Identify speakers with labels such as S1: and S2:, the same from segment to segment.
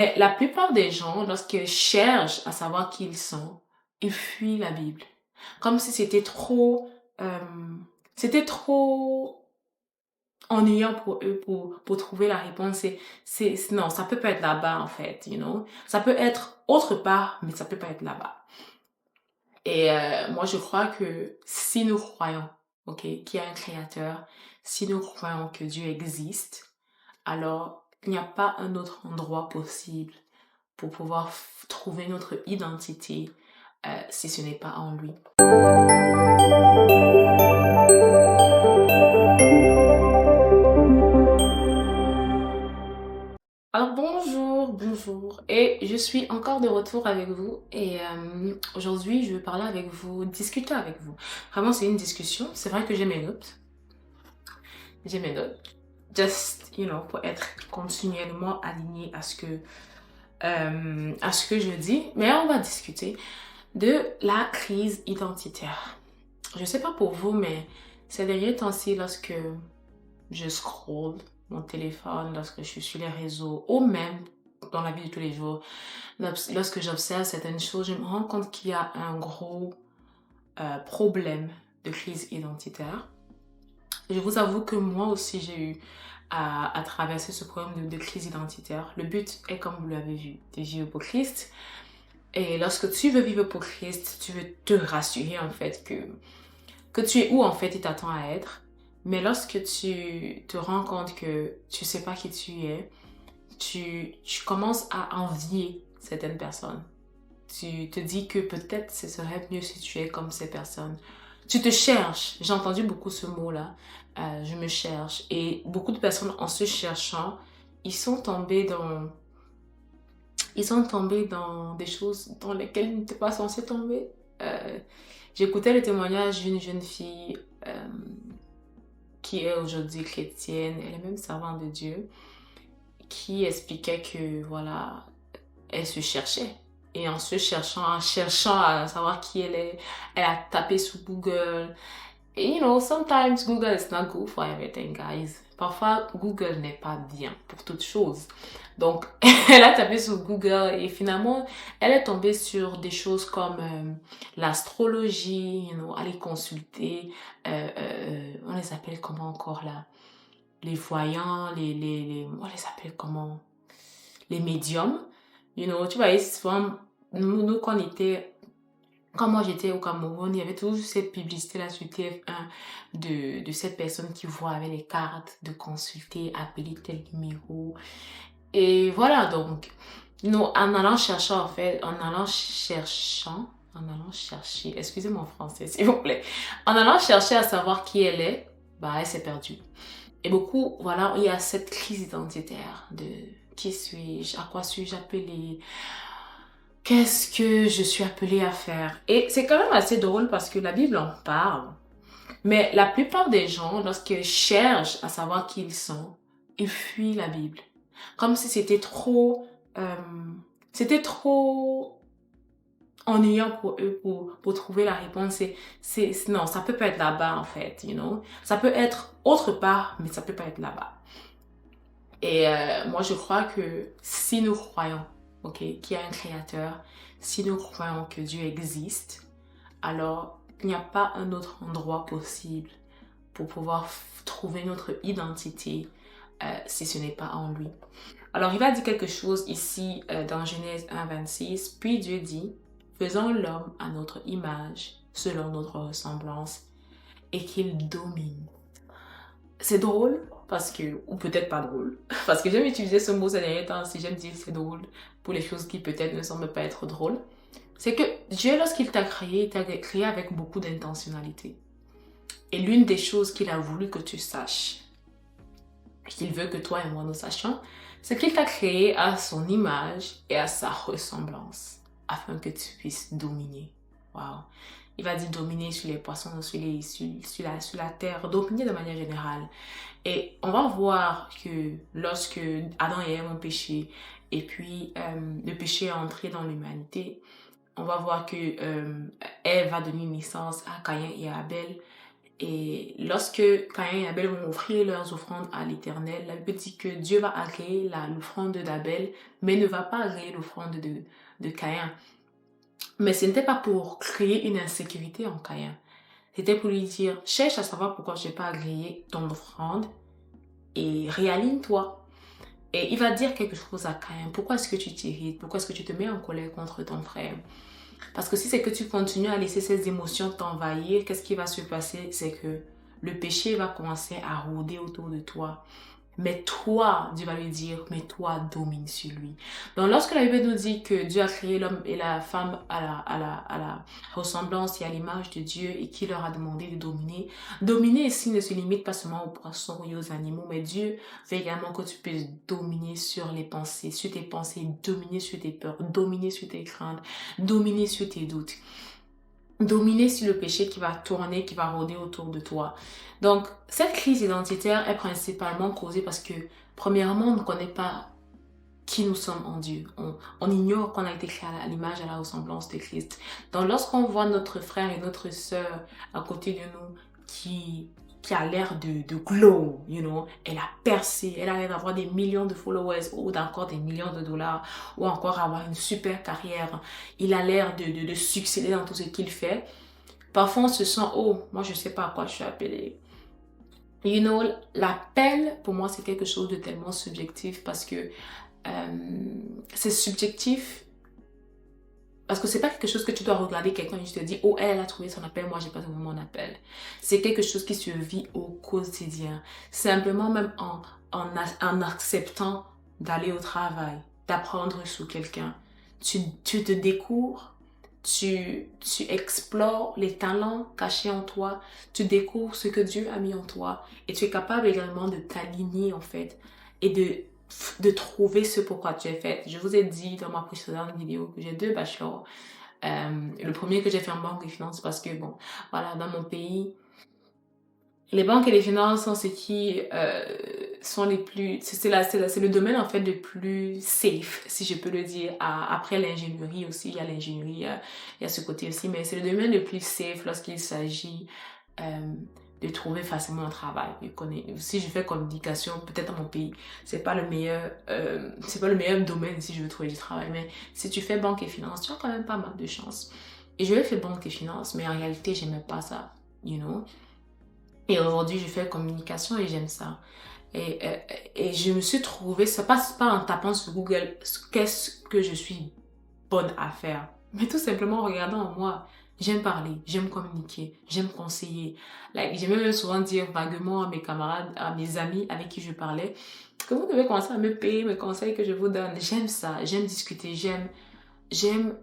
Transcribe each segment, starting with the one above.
S1: Et la plupart des gens, lorsqu'ils cherchent à savoir qui ils sont, ils fuient la Bible. Comme si c'était trop ennuyant pour eux pour trouver la réponse. Non, ça peut pas être là-bas, en fait, you know. Ça peut être autre part, mais ça peut pas être là-bas. Et moi, je crois que si nous croyons, ok, qu'il y a un créateur, si nous croyons que Dieu existe, alors il n'y a pas un autre endroit possible pour pouvoir trouver notre identité si ce n'est pas en lui. Alors bonjour, et je suis encore de retour avec vous et aujourd'hui je vais parler avec vous, discuter avec vous. Vraiment c'est une discussion, c'est vrai que j'ai mes notes, just, you know, pour être continuellement aligné à ce que je dis, mais on va discuter de la crise identitaire. Je sais pas pour vous, mais ces derniers temps-ci, lorsque je scrolle mon téléphone, lorsque je suis sur les réseaux, ou même dans la vie de tous les jours, lorsque j'observe certaines choses, je me rends compte qu'il y a un gros problème de crise identitaire. Je vous avoue que moi aussi, j'ai eu à traverser ce problème de crise identitaire. Le but est, comme vous l'avez vu, de vivre pour Christ. Et lorsque tu veux vivre pour Christ, tu veux te rassurer en fait que tu es où en fait il t'attend à être. Mais lorsque tu te rends compte que tu sais pas qui tu es, tu commences à envier certaines personnes. Tu te dis que peut-être ce serait mieux si tu es comme ces personnes. Tu te cherches. J'ai entendu beaucoup ce mot-là. Je me cherche. Et beaucoup de personnes, en se cherchant, ils sont tombés dans, ils sont tombés dans des choses dans lesquelles ils n'étaient pas censés tomber. Euh, J'écoutais le témoignage d'une jeune fille qui est aujourd'hui chrétienne, elle est même servante de Dieu, qui expliquait que voilà, elle se cherchait. Et en se cherchant, en cherchant à savoir qui elle est, elle a tapé sur Google. Et you know, sometimes Google is not good for everything, guys. Parfois, Google n'est pas bien pour toute chose. Donc, elle a tapé sur Google et finalement, elle est tombée sur des choses comme l'astrologie, you know, aller consulter, on les appelle comment encore là? Les voyants, on les appelle comment? Les médiums. You know, tu vois, souvent, nous quand moi j'étais au Cameroun, il y avait toujours cette publicité-là sur TF1 de cette personne qui voit avec les cartes, de consulter, appeler tel numéro. Et voilà, donc, nous, en allant chercher, en fait, en allant chercher, excusez mon français, s'il vous plaît, en allant chercher à savoir qui elle est, bah, elle s'est perdue. Et beaucoup, voilà, il y a cette crise identitaire de qui suis-je, à quoi suis-je appelée, qu'est-ce que je suis appelée à faire. Et c'est quand même assez drôle parce que la Bible en parle. Mais la plupart des gens, lorsqu'ils cherchent à savoir qui ils sont, ils fuient la Bible. Comme si euh, c'était trop ennuyant pour eux pour trouver la réponse. Non, ça peut pas être là-bas en fait, you know. Ça peut être autre part, mais ça peut pas être là-bas. Et moi, je crois que si nous croyons, ok, qu'il y a un créateur, si nous croyons que Dieu existe, alors il n'y a pas un autre endroit possible pour pouvoir trouver notre identité si ce n'est pas en lui. Alors, il va dire quelque chose ici dans Genèse 1:26. Puis Dieu dit, faisons l'homme à notre image, selon notre ressemblance, et qu'il domine. C'est drôle, parce que, ou peut-être pas drôle, parce que j'aime utiliser ce mot ces derniers temps, si j'aime dire c'est drôle, pour les choses qui peut-être ne semblent pas être drôles. C'est que Dieu, lorsqu'il t'a créé, il t'a créé avec beaucoup d'intentionnalité. Et l'une des choses qu'il a voulu que tu saches, qu'il veut que toi et moi nous sachions, c'est qu'il t'a créé à son image et à sa ressemblance, afin que tu puisses dominer. Wow. Il va dire dominer sur les poissons, sur la terre, dominer de manière générale. Et on va voir que lorsque Adam et Ève ont péché, et puis le péché est entré dans l'humanité, on va voir que Ève va donner naissance à Caïn et à Abel. Et lorsque Caïn et Abel vont offrir leurs offrandes à l'Éternel, la Bible dit que Dieu va agréer l'offrande d'Abel, mais ne va pas agréer l'offrande de Caïn. Mais ce n'était pas pour créer une insécurité en Caïn. C'était pour lui dire, cherche à savoir pourquoi je n'ai pas agréé ton offrande et réaligne-toi. Et il va dire quelque chose à Caïn. Pourquoi est-ce que tu t'irrites? Pourquoi est-ce que tu te mets en colère contre ton frère? Parce que si c'est que tu continues à laisser ces émotions t'envahir, qu'est-ce qui va se passer? C'est que le péché va commencer à rôder autour de toi. Mais toi, Dieu va lui dire, mais toi, domine sur lui. Donc, lorsque la Bible nous dit que Dieu a créé l'homme et la femme à la ressemblance et à l'image de Dieu et qu'il leur a demandé de dominer, dominer ici ne se limite pas seulement aux poissons et aux animaux, mais Dieu veut également que tu puisses dominer sur les pensées, sur tes pensées, dominer sur tes peurs, dominer sur tes craintes, dominer sur tes doutes. Dominer sur le péché qui va tourner, qui va rôder autour de toi. Donc, cette crise identitaire est principalement causée parce que, premièrement, on ne connaît pas qui nous sommes en Dieu. On ignore qu'on a été créé à l'image, à la ressemblance de Christ. Donc, lorsqu'on voit notre frère et notre sœur à côté de nous qui a l'air de glow, you know, elle a percé, elle a l'air d'avoir des millions de followers ou d'encore des millions de dollars ou encore avoir une super carrière, il a l'air de succéder dans tout ce qu'il fait. Parfois, on se sent, oh, moi, je sais pas à quoi je suis appelée. You know, l'appel, pour moi, c'est quelque chose de tellement subjectif parce que c'est subjectif parce que c'est pas quelque chose que tu dois regarder quelqu'un et tu te dis, oh, elle a trouvé son appel, moi j'ai pas trouvé mon appel. C'est quelque chose qui se vit au quotidien. Simplement même en acceptant d'aller au travail, d'apprendre sur quelqu'un. Tu te découvres, tu explores les talents cachés en toi, tu découvres ce que Dieu a mis en toi et tu es capable également de t'aligner en fait et de trouver ce pourquoi tu es fait. Je vous ai dit dans ma précédente vidéo que j'ai 2 bachelors. Le premier que j'ai fait en banque et finance parce que bon, voilà, dans mon pays, les banques et les finances sont ce qui sont les plus... C'est le domaine en fait le plus safe, si je peux le dire. Après l'ingénierie aussi, il y a l'ingénierie, il y a ce côté aussi, mais c'est le domaine le plus safe lorsqu'il s'agit de trouver facilement un travail. Si je fais communication, peut-être dans mon pays, c'est pas le meilleur domaine si je veux trouver du travail, mais si tu fais banque et finance, tu as quand même pas mal de chance. Et je vais faire banque et finance, mais en réalité, j'aimais pas ça, you know. Et aujourd'hui, je fais communication et j'aime ça. Et je me suis trouvée, ça passe pas en tapant sur Google qu'est-ce que je suis bonne à faire, mais tout simplement en regardant en moi. J'aime parler, j'aime communiquer, j'aime conseiller. J'aimais même souvent dire vaguement à mes camarades, à mes amis avec qui je parlais, que vous devez commencer à me payer mes conseils que je vous donne. J'aime ça, j'aime discuter, j'aime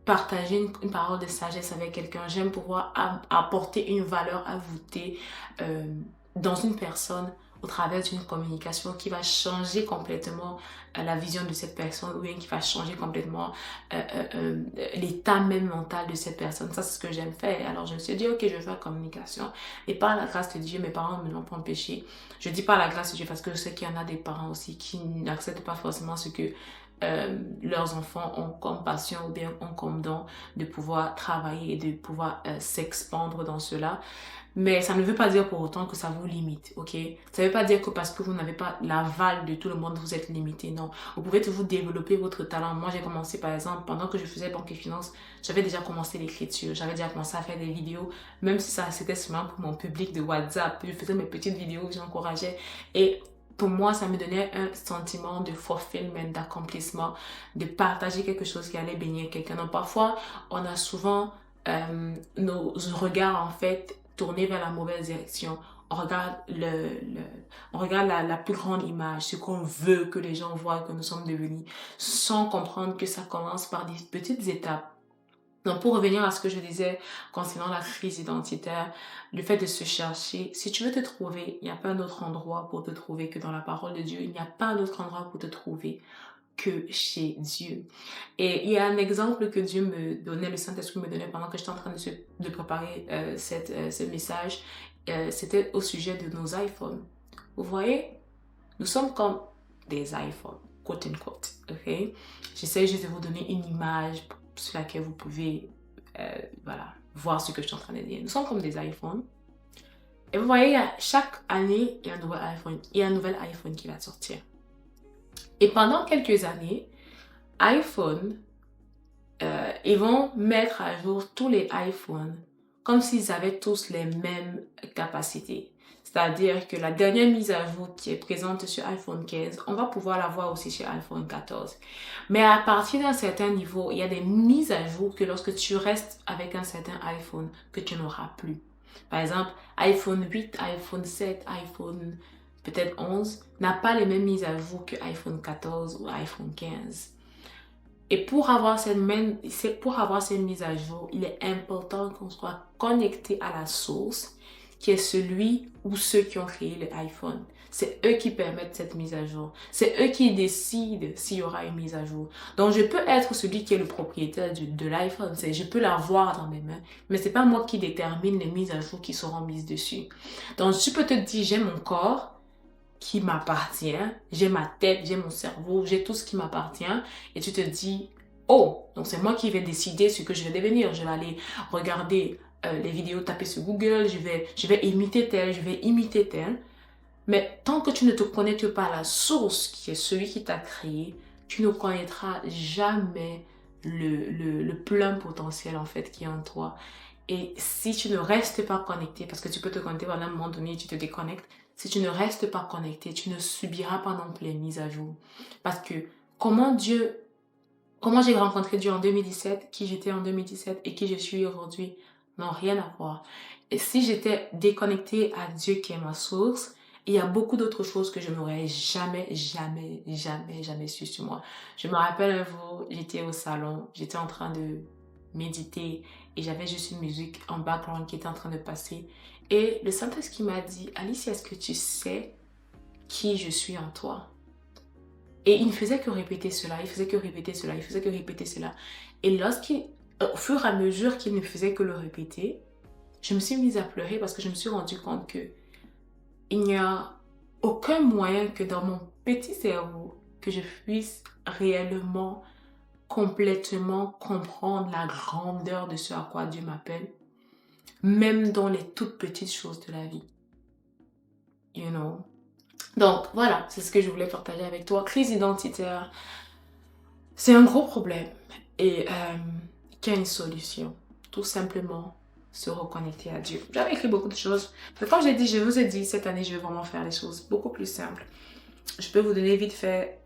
S1: partager une parole de sagesse avec quelqu'un. J'aime pouvoir apporter une valeur ajoutée dans une personne au travers d'une communication qui va changer complètement la vision de cette personne ou bien qui va changer complètement l'état même mental de cette personne. Ça, c'est ce que j'aime faire. Alors, je me suis dit, ok, je vais faire la communication. Et par la grâce de Dieu, mes parents ne me l'ont pas empêché. Je dis par la grâce de Dieu parce que je sais qu'il y en a des parents aussi qui n'acceptent pas forcément ce que leurs enfants ont comme passion ou bien ont comme don de pouvoir travailler et de pouvoir s'expandre dans cela. Mais ça ne veut pas dire pour autant que ça vous limite, ok? Ça ne veut pas dire que parce que vous n'avez pas l'aval de tout le monde, vous êtes limité, non. Vous pouvez toujours développer votre talent. Moi, j'ai commencé, par exemple, pendant que je faisais banque et finance, j'avais déjà commencé l'écriture, j'avais déjà commencé à faire des vidéos, même si ça, c'était seulement pour mon public de WhatsApp. Je faisais mes petites vidéos, j'encourageais. Et pour moi, ça me donnait un sentiment de fulfillment, d'accomplissement, de partager quelque chose qui allait bénir quelqu'un. Donc, parfois, on a souvent nos regards, en fait, tournés vers la mauvaise direction. On regarde on regarde la plus grande image, ce qu'on veut que les gens voient que nous sommes devenus, sans comprendre que ça commence par des petites étapes. Donc, pour revenir à ce que je disais concernant la crise identitaire, le fait de se chercher, si tu veux te trouver, il n'y a pas un autre endroit pour te trouver que dans la parole de Dieu. Il n'y a pas un autre endroit pour te trouver que chez Dieu. Et il y a un exemple que Dieu me donnait, le Saint-Esprit me donnait pendant que j'étais en train de préparer ce message. C'était au sujet de nos iPhones. Vous voyez, nous sommes comme des iPhones, quote unquote, ok? J'essaie juste de vous donner une image sur laquelle vous pouvez voilà, voir ce que je suis en train de dire. Nous sommes comme des iPhones. Et vous voyez, chaque année, il y a un nouvel iPhone qui va sortir. Et pendant quelques années, iPhone, ils vont mettre à jour tous les iPhones comme s'ils avaient tous les mêmes capacités. C'est-à-dire que la dernière mise à jour qui est présente sur iPhone 15, on va pouvoir la voir aussi sur iPhone 14. Mais à partir d'un certain niveau, il y a des mises à jour que lorsque tu restes avec un certain iPhone, que tu n'auras plus. Par exemple, iPhone 8, iPhone 7, iPhone peut-être 11 n'a pas les mêmes mises à jour que iPhone 14 ou iPhone 15. Et pour avoir cette mise à jour, il est important qu'on soit connecté à la source, qui est celui ou ceux qui ont créé l'iPhone. C'est eux qui permettent cette mise à jour. C'est eux qui décident s'il y aura une mise à jour. Donc, je peux être celui qui est le propriétaire de l'iPhone. Je peux l'avoir dans mes mains, mais c'est pas moi qui détermine les mises à jour qui seront mises dessus. Donc, tu peux te dire, j'ai mon corps qui m'appartient, j'ai ma tête, j'ai mon cerveau, j'ai tout ce qui m'appartient, et tu te dis, oh, donc c'est moi qui vais décider ce que je vais devenir. Je vais aller regarder les vidéos, taper sur Google, je vais imiter tel, je vais imiter tel. Mais tant que tu ne te connectes pas à la source qui est celui qui t'a créé, tu ne connaîtras jamais le plein potentiel en fait qui est en toi. Et si tu ne restes pas connecté, parce que tu peux te connecter pendant un moment donné et tu te déconnectes, si tu ne restes pas connecté, tu ne subiras pas non plus les mises à jour. Parce que comment j'ai rencontré Dieu en 2017, qui j'étais en 2017 et qui je suis aujourd'hui, n'ont rien à voir. Et si j'étais déconnectée à Dieu qui est ma source, il y a beaucoup d'autres choses que je n'aurais jamais su sur moi. Je me rappelle un jour, j'étais au salon, j'étais en train de méditer et j'avais juste une musique en background qui était en train de passer. Et le Saint-Esprit m'a dit, Alicia, est-ce que tu sais qui je suis en toi? Et il ne faisait que répéter cela, il faisait que répéter cela, il faisait que répéter cela. Et au fur et à mesure qu'il ne faisait que le répéter, je me suis mise à pleurer parce que je me suis rendu compte que il n'y a aucun moyen que dans mon petit cerveau que je puisse réellement, complètement comprendre la grandeur de ce à quoi Dieu m'appelle, même dans les toutes petites choses de la vie. You know? Donc voilà, c'est ce que je voulais partager avec toi. Crise identitaire, c'est un gros problème et qui a une solution. Tout simplement se reconnecter à Dieu. J'avais écrit beaucoup de choses, mais comme je vous ai dit, cette année, je vais vraiment faire les choses beaucoup plus simples. Je peux vous donner vite fait...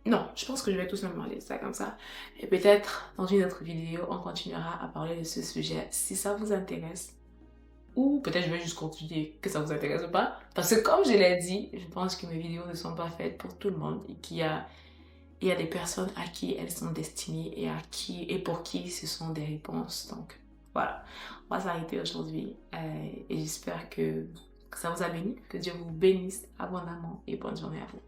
S1: Non, je pense que je vais tout simplement laisser ça comme ça. Et peut-être dans une autre vidéo, on continuera à parler de ce sujet si ça vous intéresse. Ou peut-être je vais juste continuer que ça vous intéresse ou pas. Parce que comme je l'ai dit, je pense que mes vidéos ne sont pas faites pour tout le monde et qu'il y a des personnes à qui elles sont destinées et pour qui ce sont des réponses. Donc voilà, on va s'arrêter aujourd'hui et j'espère que ça vous a béni, que Dieu vous bénisse abondamment et bonne journée à vous.